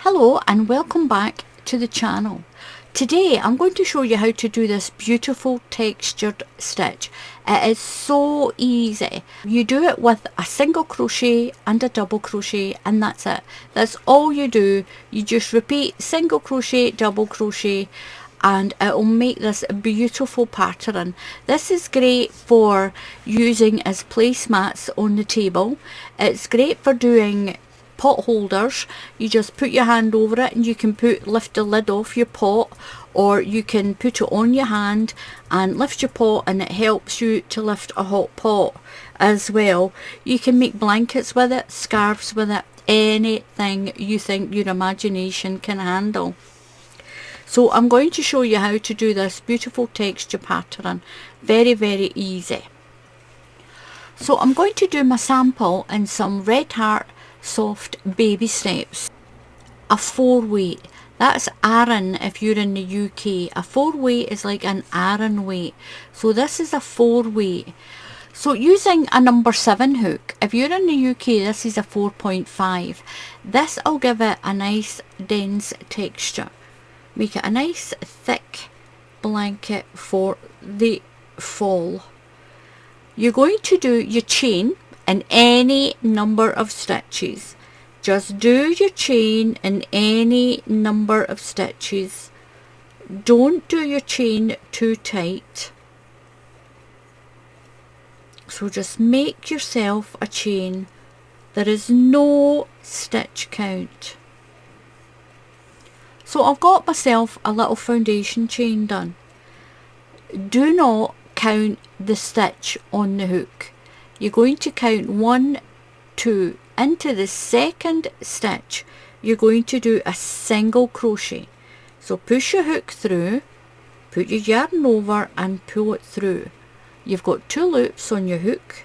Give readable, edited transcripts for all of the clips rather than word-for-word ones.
Hello and welcome back to the channel. Today I'm going to show you how to do this beautiful textured stitch. It is so easy. You do it with a single crochet and a double crochet and that's it. That's all you do. You just repeat single crochet, double crochet, and it will make this beautiful pattern. This is great for using as placemats on the table. It's great for doing pot holders. You just put your hand over it and you can lift the lid off your pot, or you can put it on your hand and lift your pot, and it helps you to lift a hot pot as well. You can make blankets with it, scarves with it, anything you think your imagination can handle. So I'm going to show you how to do this beautiful texture pattern. Very easy. So I'm going to do my sample in some Red Heart soft baby steps. A 4-weight. That's Aran if you're in the UK. A 4-weight is like an Aran weight. So this is a 4-weight. So using a number 7 hook, if you're in the UK, this is a 4.5. This will give it a nice dense texture. Make it a nice thick blanket for the fall. You're going to do your chain in any number of stitches. Just do your chain in any number of stitches. Don't do your chain too tight. So just make yourself a chain. There is no stitch count. So I've got myself a little foundation chain done. Do not count the stitch on the hook. You're going to count 1, 2. Into the second stitch you're going to do a single crochet. So push your hook through, put your yarn over and pull it through. You've got 2 loops on your hook.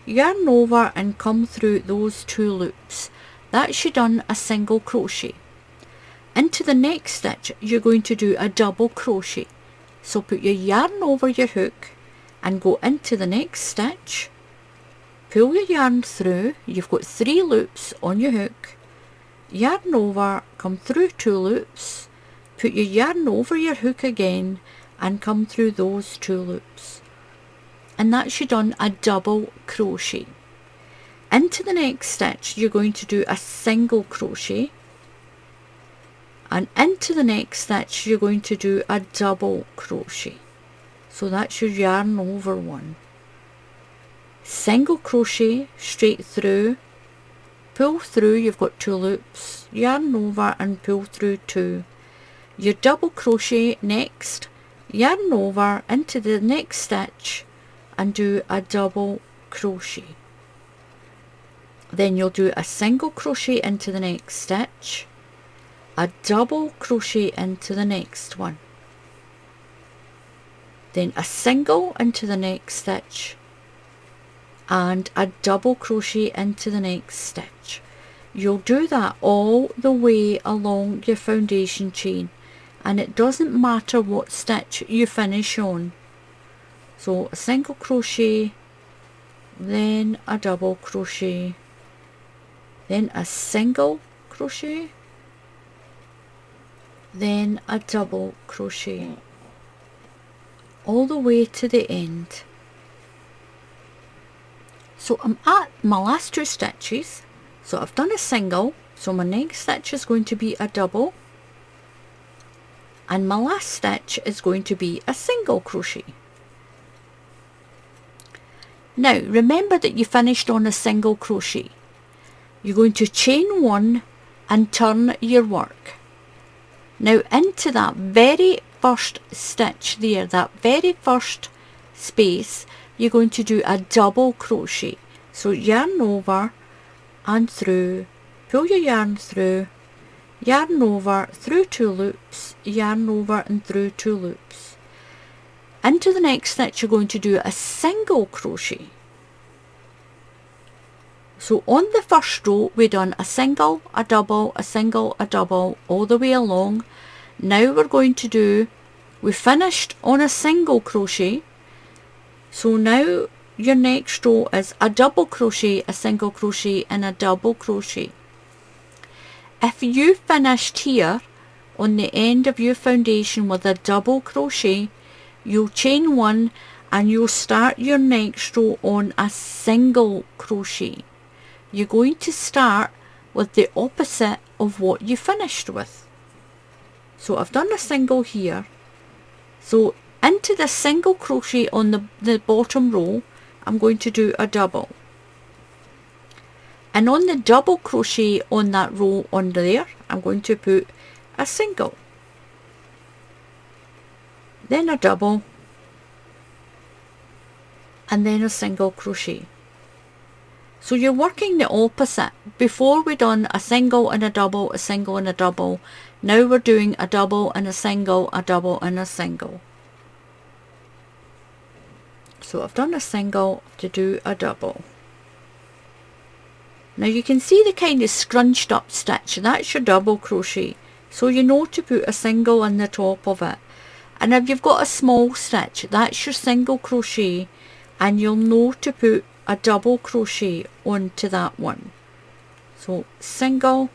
Yarn over and come through those 2 loops. That's you done a single crochet. Into the next stitch you're going to do a double crochet. So put your yarn over your hook and go into the next stitch. Pull your yarn through. You've got 3 loops on your hook. Yarn over, come through 2 loops. Put your yarn over your hook again and come through those 2 loops. And that's you done a double crochet. Into the next stitch you're going to do a single crochet. And into the next stitch you're going to do a double crochet. So that's your yarn over one. Single crochet straight through, pull through, you've got 2 loops, yarn over and pull through 2. Your double crochet next, yarn over into the next stitch and do a double crochet. Then you'll do a single crochet into the next stitch, a double crochet into the next one, then a single into the next stitch and a double crochet into the next stitch. You'll do that all the way along your foundation chain, and it doesn't matter what stitch you finish on. So a single crochet, then a double crochet, then a single crochet, then a double crochet, all the way to the end. So I'm at my last 2 stitches. So I've done a single, so my next stitch is going to be a double, and my last stitch is going to be a single crochet. Now remember that you finished on a single crochet. You're going to chain 1 and turn your work. Now into that very first stitch there, that very first space, you're going to do a double crochet. So yarn over and through, pull your yarn through, yarn over through 2 loops, yarn over and through 2 loops. Into the next stitch you're going to do a single crochet. So on the first row we done a single, a double, a single, a double all the way along. Now we're going to do, we finished on a single crochet. So now your next row is a double crochet, a single crochet and a double crochet. If you finished here on the end of your foundation with a double crochet, you'll chain one and you'll start your next row on a single crochet. You're going to start with the opposite of what you finished with. So I've done a single here. So into the single crochet on the bottom row, I'm going to do a double. And on the double crochet on that row under there, I'm going to put a single. Then a double. And then a single crochet. So you're working the opposite. Before we done a single and a double, a single and a double. Now we're doing a double and a single, a double and a single. So I've done a single to do a double. Now you can see the kind of scrunched up stitch. That's your double crochet. So you know to put a single on the top of it. And if you've got a small stitch, that's your single crochet. And you'll know to put a double crochet onto that one. So single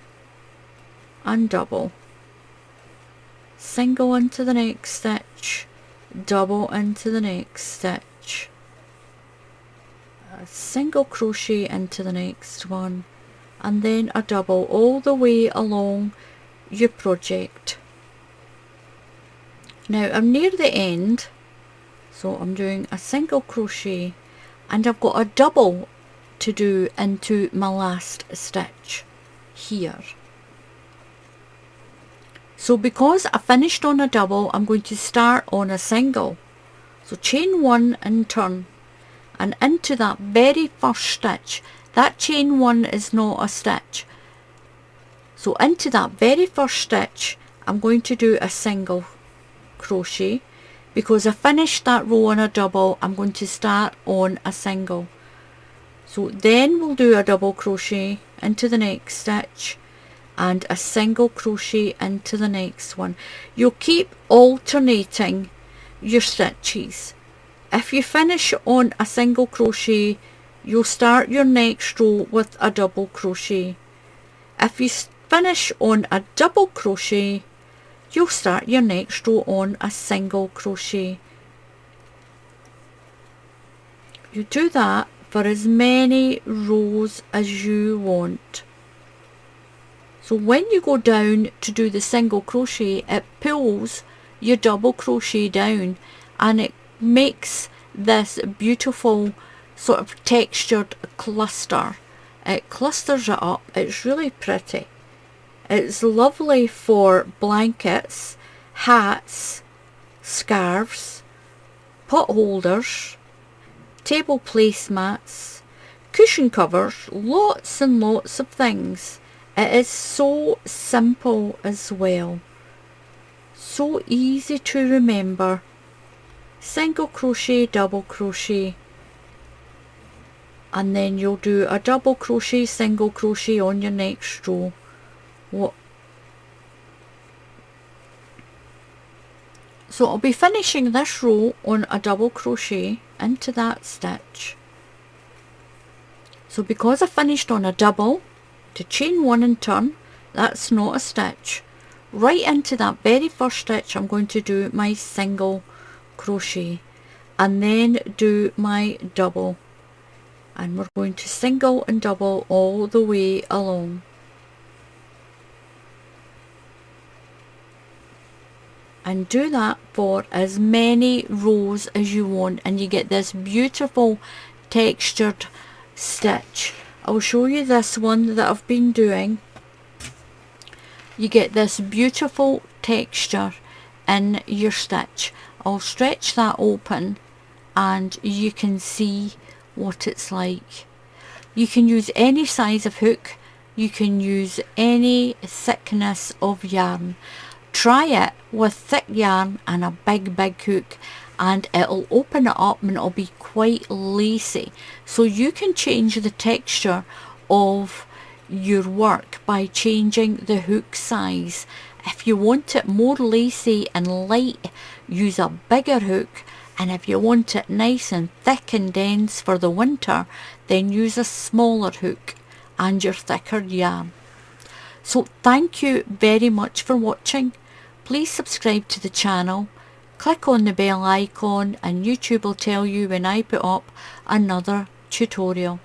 and double. Single into the next stitch. Double into the next stitch. A single crochet into the next one. And then a double all the way along your project. Now I'm near the end. So I'm doing a single crochet and I've got a double to do into my last stitch here. So because I finished on a double, I'm going to start on a single. So chain one and turn, and into that very first stitch, that chain one is not a stitch. So into that very first stitch, I'm going to do a single crochet. Because I finished that row on a double, I'm going to start on a single. So then we'll do a double crochet into the next stitch and a single crochet into the next one. You'll keep alternating your stitches. If you finish on a single crochet, you'll start your next row with a double crochet. If you finish on a double crochet, you'll start your next row on a single crochet. You do that for as many rows as you want. So when you go down to do the single crochet, it pulls your double crochet down and it makes this beautiful sort of textured cluster. It clusters it up. It's really pretty. It's lovely for blankets, hats, scarves, pot holders, table placemats, cushion covers, lots and lots of things. It is so simple as well. So easy to remember. Single crochet, double crochet. And then you'll do a double crochet, single crochet on your next row. So I'll be finishing this row on a double crochet into that stitch. So because I finished on a double, to chain one and turn, that's not a stitch. Right into that very first stitch I'm going to do my single crochet and then do my double, and we're going to single and double all the way along. And do that for as many rows as you want, and you get this beautiful textured stitch. I'll show you this one that I've been doing. You get this beautiful texture in your stitch. I'll stretch that open and you can see what it's like. You can use any size of hook, you can use any thickness of yarn. Try it with thick yarn and a big hook and it'll open it up and it'll be quite lacy. So you can change the texture of your work by changing the hook size. If you want it more lacy and light, use a bigger hook, and if you want it nice and thick and dense for the winter, then use a smaller hook and your thicker yarn. So thank you very much for watching. Please subscribe to the channel, click on the bell icon, and YouTube will tell you when I put up another tutorial.